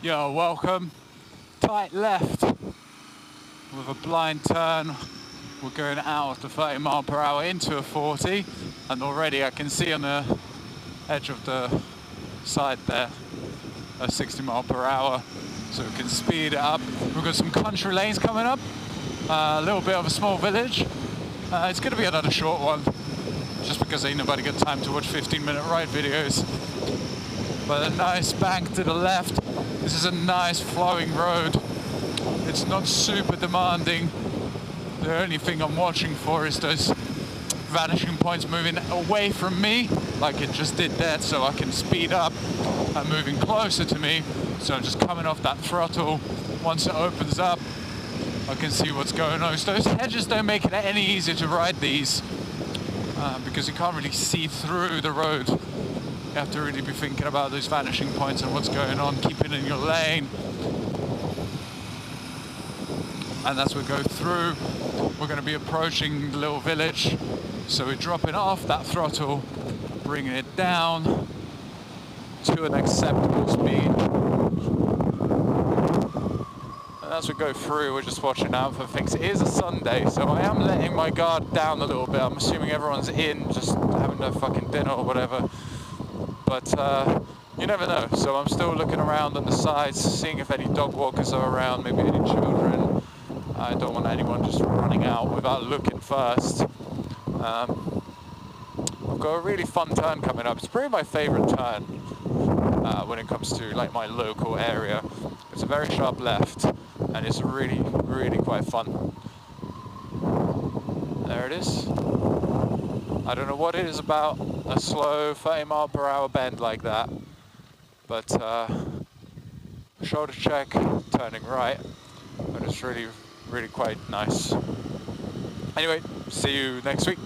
Yo, welcome. Tight left with a blind turn. We're going out of the 30 mile per hour into a 40, and already I can see on the edge of the side there a 60 mile per hour, so we can speed it up. We've got some country lanes coming up, a little bit of a small village. It's going to be another short one, just because ain't nobody got time to watch 15-minute ride videos. But a nice bank to the left. This is a nice flowing road. It's not super demanding. The only thing I'm watching for is those vanishing points moving away from me, like it just did that, so I can speed up and moving closer to me. So I'm just coming off that throttle. Once it opens up, I can see what's going on. So those hedges don't make it any easier to ride these because you can't really see through the road. You have to really be thinking about those vanishing points and what's going on, keeping in your lane. And as we go through, we're going to be approaching the little village. So we're dropping off that throttle, bringing it down to an acceptable speed. And as we go through, we're just watching out for things. It is a Sunday, so I am letting my guard down a little bit. I'm assuming everyone's in, just having their fucking dinner or whatever. But you never know. So I'm still looking around on the sides, seeing if any dog walkers are around, maybe any children. I don't want anyone just running out without looking first. I've got a really fun turn coming up. It's probably my favorite turn when it comes to like my local area. It's a very sharp left, and it's really, really quite fun. There it is. I don't know what it is about a slow 30 mile per hour bend like that, but shoulder check, turning right, but it's really, really quite nice. Anyway, see you next week.